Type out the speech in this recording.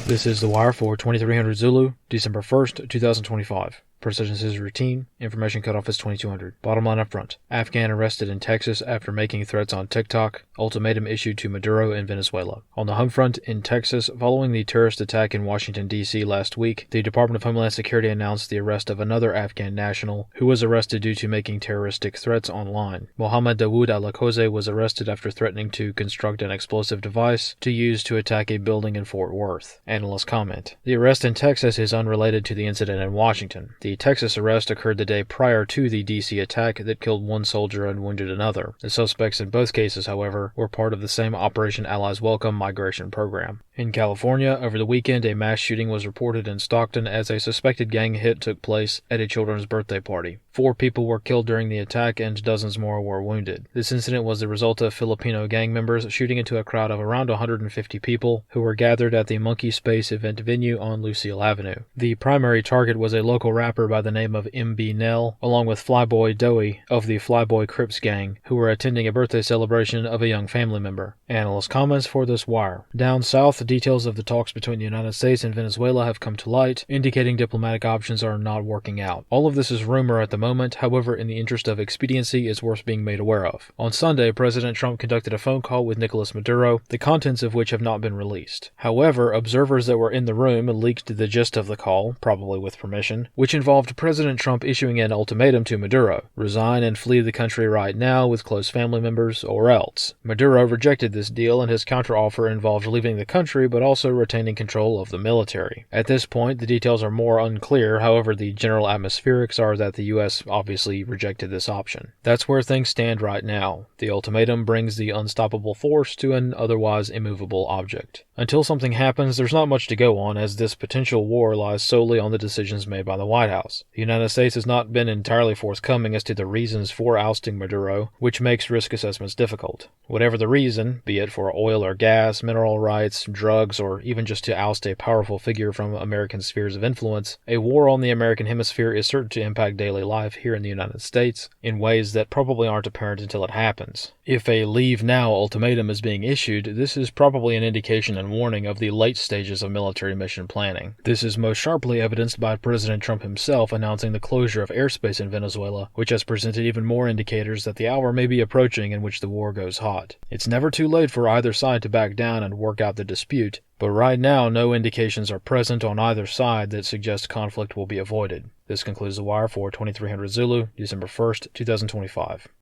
This is The Wire for 2300 Zulu, December 1st, 2025. Precision is routine. Information cutoff is 2200. Bottom line up front. Afghan arrested in Texas after making threats on TikTok. Ultimatum issued to Maduro in Venezuela. On the home front in Texas, following the terrorist attack in Washington, D.C. last week, the Department of Homeland Security announced the arrest of another Afghan national who was arrested due to making terroristic threats online. Mohammed Dawood Alakoze was arrested after threatening to construct an explosive device to use to attack a building in Fort Worth. Analysts comment. The arrest in Texas is unrelated to the incident in Washington. The Texas arrest occurred the day prior to the D.C. attack that killed one soldier and wounded another. The suspects in both cases, however, were part of the same Operation Allies Welcome migration program. In California, over the weekend, a mass shooting was reported in Stockton as a suspected gang hit took place at a children's birthday party. 4 people were killed during the attack and dozens more were wounded. This incident was the result of Filipino gang members shooting into a crowd of around 150 people who were gathered at the Monkey Space event venue on Lucille Avenue. The primary target was a local rapper by the name of M.B. Nell, along with Flyboy Doey of the Flyboy Crips gang, who were attending a birthday celebration of a young family member. Analyst comments for this wire. Down south, details of the talks between the United States and Venezuela have come to light, indicating diplomatic options are not working out. All of this is rumor at the moment, however, in the interest of expediency, is worth being made aware of. On Sunday, President Trump conducted a phone call with Nicolas Maduro, the contents of which have not been released. However, observers that were in the room leaked the gist of the call, probably with permission, which involved President Trump issuing an ultimatum to Maduro: resign and flee the country right now with close family members, or else. Maduro rejected this deal, and his counteroffer involved leaving the country but also retaining control of the military. At this point, the details are more unclear, however, the general atmospherics are that the U.S. obviously rejected this option. That's where things stand right now. The ultimatum brings the unstoppable force to an otherwise immovable object. Until something happens, there's not much to go on, as this potential war lies solely on the decisions made by the White House. The United States has not been entirely forthcoming as to the reasons for ousting Maduro, which makes risk assessments difficult. Whatever the reason, be it for oil or gas, mineral rights, drugs, or even just to oust a powerful figure from American spheres of influence, a war on the American hemisphere is certain to impact daily life here in the United States in ways that probably aren't apparent until it happens. If a leave now ultimatum is being issued, this is probably an indication and warning of the late stages of military mission planning. This is most sharply evidenced by President Trump himself announcing the closure of airspace in Venezuela, which has presented even more indicators that the hour may be approaching in which the war goes hot. It's never too late for either side to back down and work out the dispute, but right now no indications are present on either side that suggest conflict will be avoided. This concludes The Wire for 2300 Zulu, December 1st, 2025.